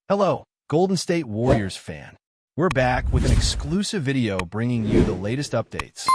Hello, Golden State Warriors fan. We're back with an exclusive video bringing you the latest updates.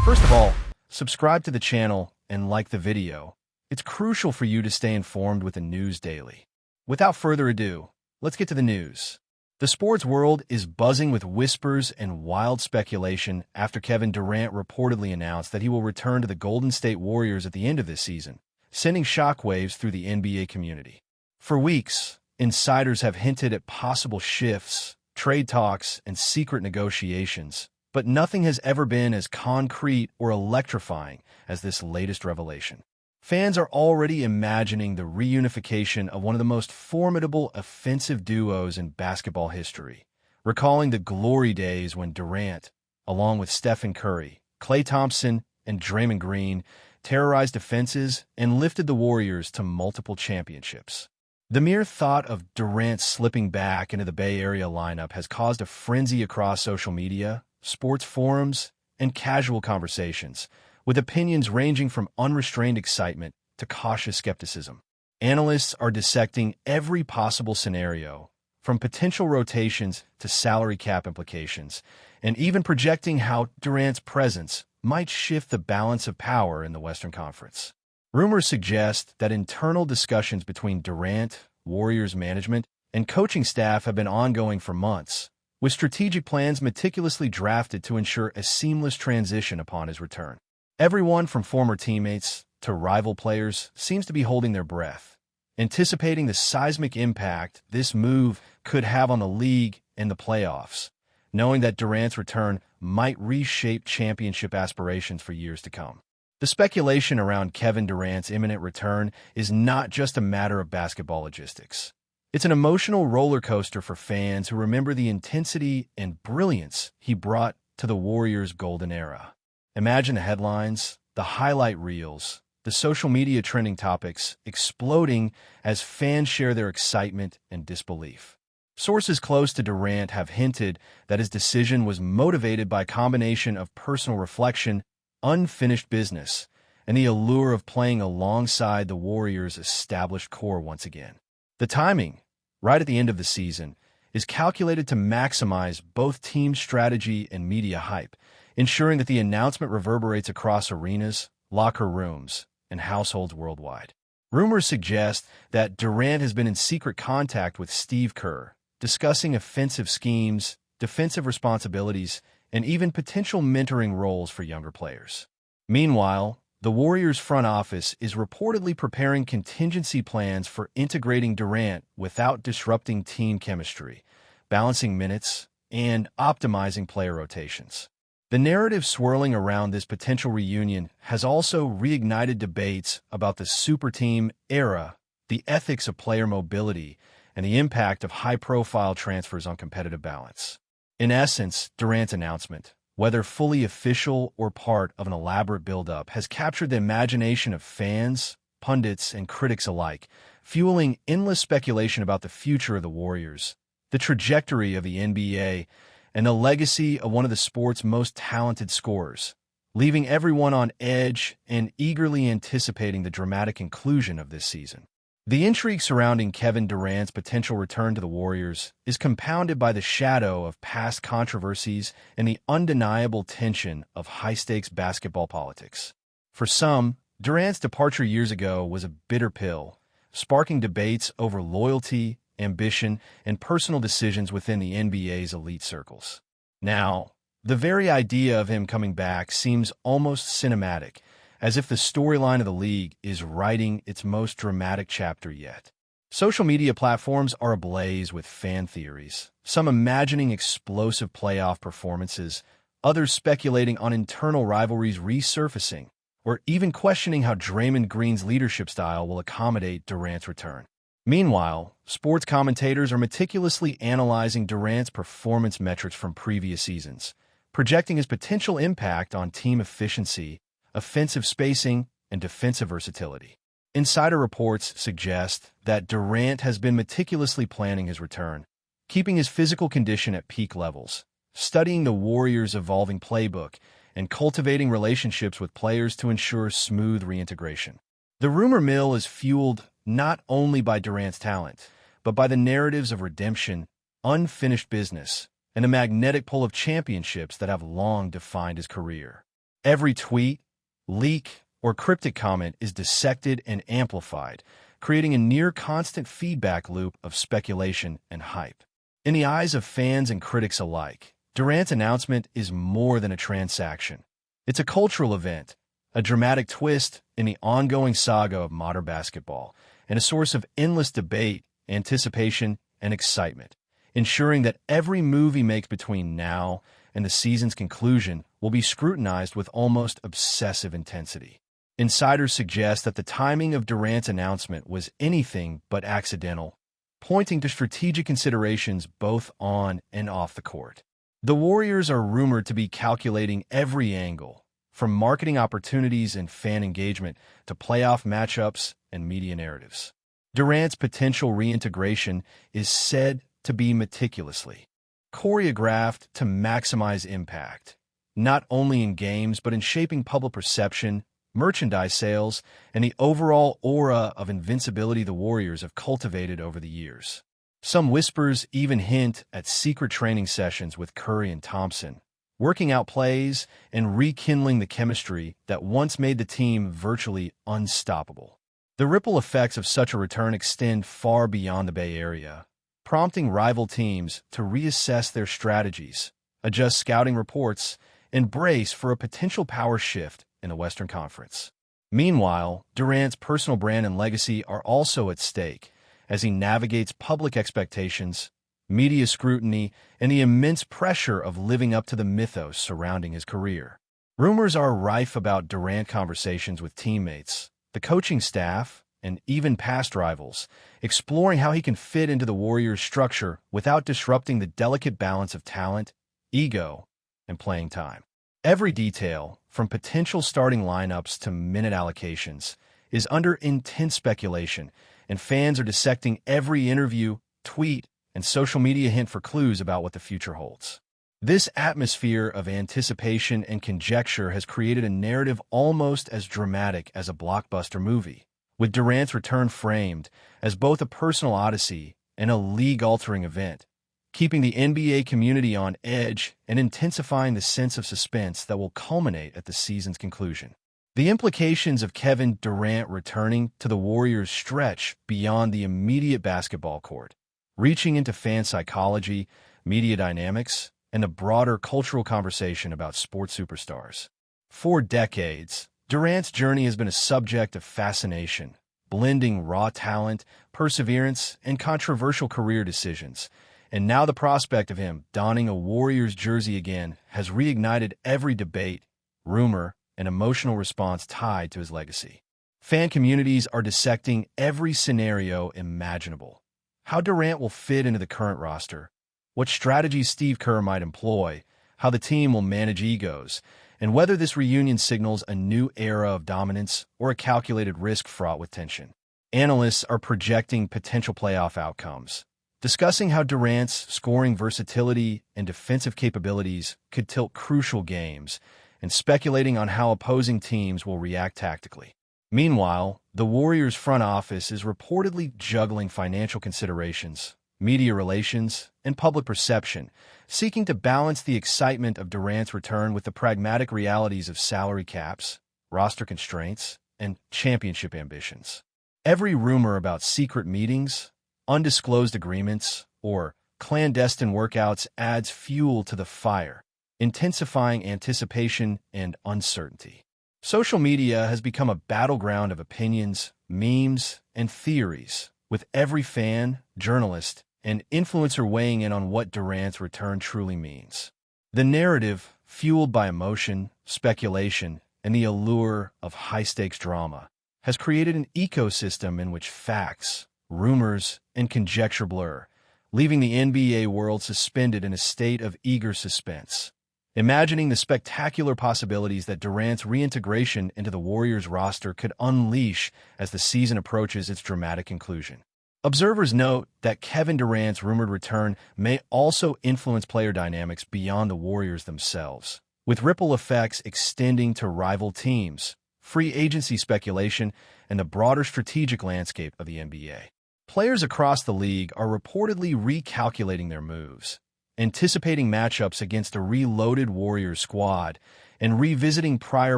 First of all, subscribe to the channel and like the video. It's crucial for you to stay informed with the news daily. Without further ado, let's get to the news. The sports world is buzzing with whispers and wild speculation after Kevin Durant reportedly announced that he will return to the Golden State Warriors at the end of this season, sending shockwaves through the NBA community. For weeks, insiders have hinted at possible shifts, trade talks, and secret negotiations, but nothing has ever been as concrete or electrifying as this latest revelation. Fans are already imagining the reunification of one of the most formidable offensive duos in basketball history, recalling the glory days when Durant, along with Stephen Curry, Klay Thompson, and Draymond Green, terrorized defenses and lifted the Warriors to multiple championships. The mere thought of Durant slipping back into the Bay Area lineup has caused a frenzy across social media, sports forums, and casual conversations, with opinions ranging from unrestrained excitement to cautious skepticism. Analysts are dissecting every possible scenario, from potential rotations to salary cap implications, and even projecting how Durant's presence might shift the balance of power in the Western Conference. Rumors suggest that internal discussions between Durant, Warriors management, and coaching staff have been ongoing for months, with strategic plans meticulously drafted to ensure a seamless transition upon his return. Everyone from former teammates to rival players seems to be holding their breath, anticipating the seismic impact this move could have on the league and the playoffs, knowing that Durant's return might reshape championship aspirations for years to come. The speculation around Kevin Durant's imminent return is not just a matter of basketball logistics. It's an emotional roller coaster for fans who remember the intensity and brilliance he brought to the Warriors' golden era. Imagine the headlines, the highlight reels, the social media trending topics exploding as fans share their excitement and disbelief. Sources close to Durant have hinted that his decision was motivated by a combination of personal reflection, unfinished business, and the allure of playing alongside the Warriors' established core once again. The timing, right at the end of the season, is calculated to maximize both team strategy and media hype, ensuring that the announcement reverberates across arenas, locker rooms, and households worldwide. Rumors suggest that Durant has been in secret contact with Steve Kerr, discussing offensive schemes, defensive responsibilities, and even potential mentoring roles for younger players. Meanwhile, the Warriors' front office is reportedly preparing contingency plans for integrating Durant without disrupting team chemistry, balancing minutes, and optimizing player rotations. The narrative swirling around this potential reunion has also reignited debates about the super team era, the ethics of player mobility, and the impact of high-profile transfers on competitive balance. In essence, Durant's announcement, whether fully official or part of an elaborate build-up, has captured the imagination of fans, pundits, and critics alike, fueling endless speculation about the future of the Warriors, the trajectory of the NBA, and the legacy of one of the sport's most talented scorers, leaving everyone on edge and eagerly anticipating the dramatic conclusion of this season. The intrigue surrounding Kevin Durant's potential return to the Warriors is compounded by the shadow of past controversies and the undeniable tension of high-stakes basketball politics. For some, Durant's departure years ago was a bitter pill, sparking debates over loyalty, ambition, and personal decisions within the NBA's elite circles. Now, the very idea of him coming back seems almost cinematic, as if the storyline of the league is writing its most dramatic chapter yet. Social media platforms are ablaze with fan theories, some imagining explosive playoff performances, others speculating on internal rivalries resurfacing, or even questioning how Draymond Green's leadership style will accommodate Durant's return. Meanwhile, sports commentators are meticulously analyzing Durant's performance metrics from previous seasons, projecting his potential impact on team efficiency, offensive spacing, and defensive versatility. Insider reports suggest that Durant has been meticulously planning his return, keeping his physical condition at peak levels, studying the Warriors' evolving playbook, and cultivating relationships with players to ensure smooth reintegration. The rumor mill is fueled not only by Durant's talent, but by the narratives of redemption, unfinished business, and a magnetic pull of championships that have long defined his career. Every tweet, leak, or cryptic comment is dissected and amplified, creating a near-constant feedback loop of speculation and hype. In the eyes of fans and critics alike, Durant's announcement is more than a transaction. It's a cultural event, a dramatic twist in the ongoing saga of modern basketball, and a source of endless debate, anticipation, and excitement, ensuring that every move he makes between now and the season's conclusion will be scrutinized with almost obsessive intensity. Insiders suggest that the timing of Durant's announcement was anything but accidental, pointing to strategic considerations both on and off the court. The Warriors are rumored to be calculating every angle, from marketing opportunities and fan engagement to playoff matchups and media narratives. Durant's potential reintegration is said to be meticulously choreographed to maximize impact, not only in games but in shaping public perception, merchandise sales, and the overall aura of invincibility the Warriors have cultivated over the years. Some whispers even hint at secret training sessions with Curry and Thompson, working out plays and rekindling the chemistry that once made the team virtually unstoppable. The ripple effects of such a return extend far beyond the Bay Area, prompting rival teams to reassess their strategies, adjust scouting reports, and brace for a potential power shift in the Western Conference. Meanwhile, Durant's personal brand and legacy are also at stake as he navigates public expectations, media scrutiny, and the immense pressure of living up to the mythos surrounding his career. Rumors are rife about Durant conversations with teammates, the coaching staff, and even past rivals, exploring how he can fit into the Warriors' structure without disrupting the delicate balance of talent, ego, and playing time. Every detail, from potential starting lineups to minute allocations, is under intense speculation, and fans are dissecting every interview, tweet, and social media hint for clues about what the future holds. This atmosphere of anticipation and conjecture has created a narrative almost as dramatic as a blockbuster movie, with Durant's return framed as both a personal odyssey and a league-altering event, keeping the NBA community on edge and intensifying the sense of suspense that will culminate at the season's conclusion. The implications of Kevin Durant returning to the Warriors stretch beyond the immediate basketball court, reaching into fan psychology, media dynamics, and the broader cultural conversation about sports superstars. For decades, Durant's journey has been a subject of fascination, blending raw talent, perseverance, and controversial career decisions. And now the prospect of him donning a Warriors jersey again has reignited every debate, rumor, and emotional response tied to his legacy. Fan communities are dissecting every scenario imaginable. How Durant will fit into the current roster, what strategies Steve Kerr might employ, how the team will manage egos, and whether this reunion signals a new era of dominance or a calculated risk fraught with tension. Analysts are projecting potential playoff outcomes, discussing how Durant's scoring versatility and defensive capabilities could tilt crucial games, and speculating on how opposing teams will react tactically. Meanwhile, the Warriors' front office is reportedly juggling financial considerations, media relations, and public perception, seeking to balance the excitement of Durant's return with the pragmatic realities of salary caps, roster constraints, and championship ambitions. Every rumor about secret meetings, undisclosed agreements, or clandestine workouts adds fuel to the fire, intensifying anticipation and uncertainty. Social media has become a battleground of opinions, memes, and theories, with every fan, journalist, and influencer weighing in on what Durant's return truly means. The narrative, fueled by emotion, speculation, and the allure of high-stakes drama, has created an ecosystem in which facts, rumors, and conjecture blur, leaving the NBA world suspended in a state of eager suspense. Imagining the spectacular possibilities that Durant's reintegration into the Warriors roster could unleash as the season approaches its dramatic conclusion. Observers note that Kevin Durant's rumored return may also influence player dynamics beyond the Warriors themselves, with ripple effects extending to rival teams, free agency speculation, and the broader strategic landscape of the NBA. Players across the league are reportedly recalculating their moves, anticipating matchups against a reloaded Warriors squad, and revisiting prior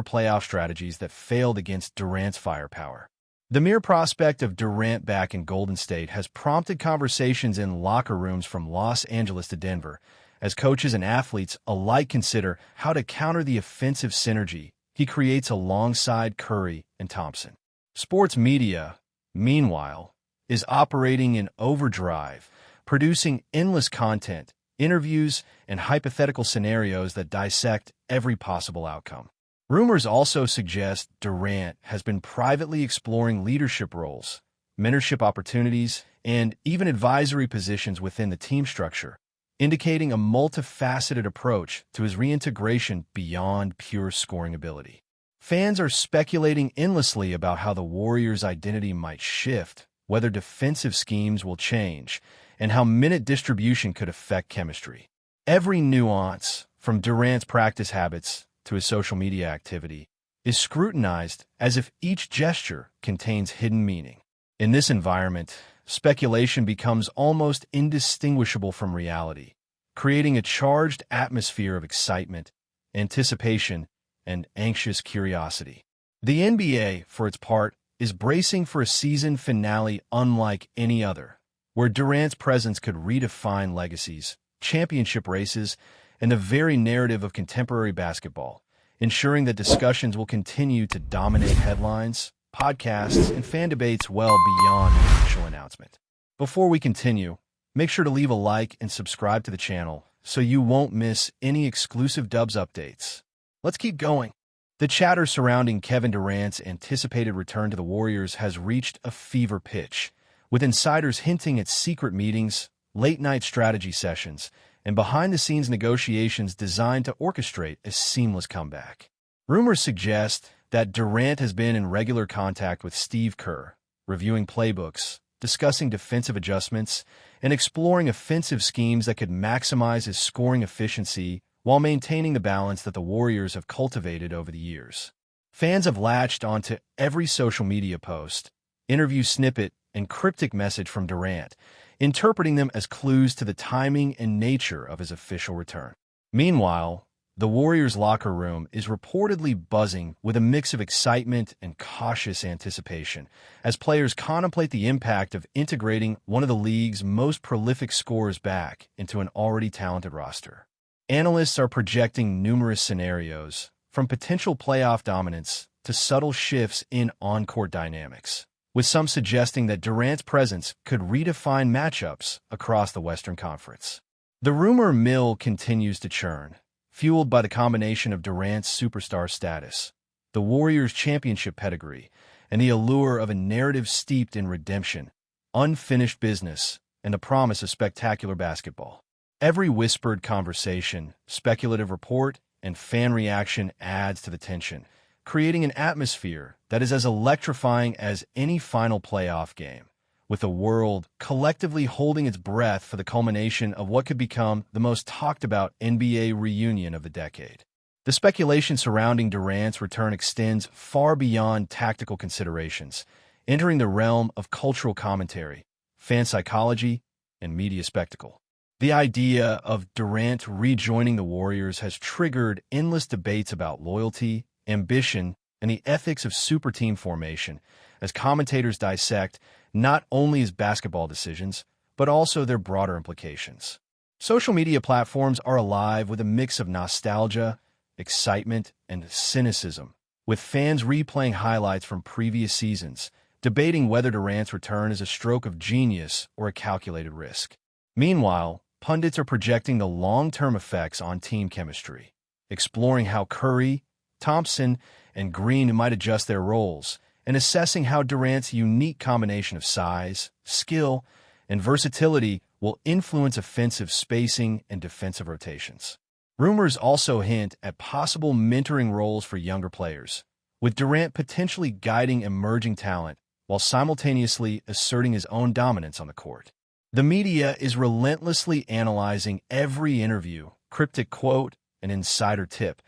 playoff strategies that failed against Durant's firepower. The mere prospect of Durant back in Golden State has prompted conversations in locker rooms from Los Angeles to Denver, as coaches and athletes alike consider how to counter the offensive synergy he creates alongside Curry and Thompson. Sports media, meanwhile, is operating in overdrive, producing endless content, interviews, and hypothetical scenarios that dissect every possible outcome. Rumors also suggest Durant has been privately exploring leadership roles, mentorship opportunities, and even advisory positions within the team structure, indicating a multifaceted approach to his reintegration beyond pure scoring ability. Fans are speculating endlessly about how the Warriors' identity might shift, whether defensive schemes will change, and how minute distribution could affect chemistry. Every nuance, from Durant's practice habits to his social media activity, is scrutinized as if each gesture contains hidden meaning. In this environment, speculation becomes almost indistinguishable from reality, creating a charged atmosphere of excitement, anticipation, and anxious curiosity. The NBA, for its part, is bracing for a season finale unlike any other, where Durant's presence could redefine legacies, championship races, and the very narrative of contemporary basketball, ensuring that discussions will continue to dominate headlines, podcasts, and fan debates well beyond the official announcement. Before we continue, make sure to leave a like and subscribe to the channel so you won't miss any exclusive Dubs updates. Let's keep going. The chatter surrounding Kevin Durant's anticipated return to the Warriors has reached a fever pitch, with insiders hinting at secret meetings, late-night strategy sessions, and behind-the-scenes negotiations designed to orchestrate a seamless comeback. Rumors suggest that Durant has been in regular contact with Steve Kerr, reviewing playbooks, discussing defensive adjustments, and exploring offensive schemes that could maximize his scoring efficiency while maintaining the balance that the Warriors have cultivated over the years. Fans have latched onto every social media post, interview snippet, and cryptic message from Durant, interpreting them as clues to the timing and nature of his official return. Meanwhile, the Warriors' locker room is reportedly buzzing with a mix of excitement and cautious anticipation as players contemplate the impact of integrating one of the league's most prolific scorers back into an already talented roster. Analysts are projecting numerous scenarios, from potential playoff dominance to subtle shifts in on-court dynamics, with some suggesting that Durant's presence could redefine matchups across the Western Conference. The rumor mill continues to churn, fueled by the combination of Durant's superstar status, the Warriors' championship pedigree, and the allure of a narrative steeped in redemption, unfinished business, and the promise of spectacular basketball. Every whispered conversation, speculative report, and fan reaction adds to the tension, creating an atmosphere that is as electrifying as any final playoff game, with the world collectively holding its breath for the culmination of what could become the most talked-about NBA reunion of the decade. The speculation surrounding Durant's return extends far beyond tactical considerations, entering the realm of cultural commentary, fan psychology, and media spectacle. The idea of Durant rejoining the Warriors has triggered endless debates about loyalty, ambition, and the ethics of super team formation, as commentators dissect not only his basketball decisions, but also their broader implications. Social media platforms are alive with a mix of nostalgia, excitement, and cynicism, with fans replaying highlights from previous seasons, debating whether Durant's return is a stroke of genius or a calculated risk. Meanwhile, pundits are projecting the long-term effects on team chemistry, exploring how Curry, Thompson, and Green might adjust their roles, and assessing how Durant's unique combination of size, skill, and versatility will influence offensive spacing and defensive rotations. Rumors also hint at possible mentoring roles for younger players, with Durant potentially guiding emerging talent while simultaneously asserting his own dominance on the court. The media is relentlessly analyzing every interview, cryptic quote, and insider tip,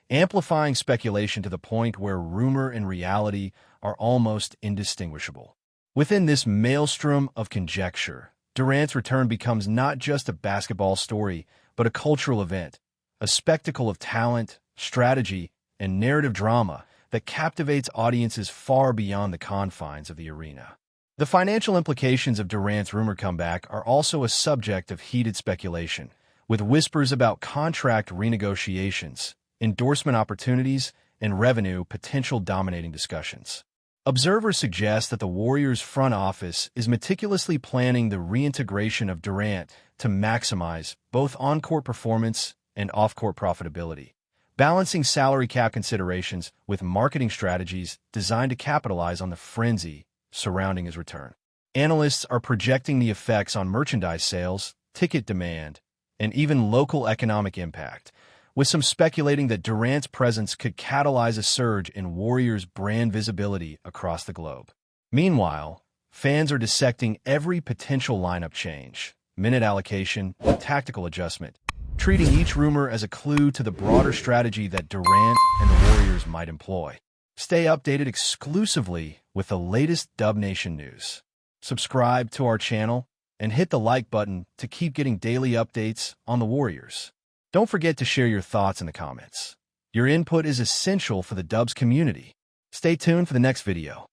amplifying speculation to the point where rumor and reality are almost indistinguishable. Within this maelstrom of conjecture, Durant's return becomes not just a basketball story, but a cultural event, a spectacle of talent, strategy, and narrative drama that captivates audiences far beyond the confines of the arena. The financial implications of Durant's rumored comeback are also a subject of heated speculation, with whispers about contract renegotiations, endorsement opportunities, and revenue potential dominating discussions. Observers suggest that the Warriors' front office is meticulously planning the reintegration of Durant to maximize both on-court performance and off-court profitability, balancing salary cap considerations with marketing strategies designed to capitalize on the frenzy surrounding his return. Analysts are projecting the effects on merchandise sales, ticket demand, and even local economic impact, with some speculating that Durant's presence could catalyze a surge in Warriors' brand visibility across the globe. Meanwhile, fans are dissecting every potential lineup change, minute allocation, and tactical adjustment, treating each rumor as a clue to the broader strategy that Durant and the Warriors might employ. Stay updated exclusively with the latest Dub Nation news. Subscribe to our channel and hit the like button to keep getting daily updates on the Warriors. Don't forget to share your thoughts in the comments. Your input is essential for the Dubs community. Stay tuned for the next video.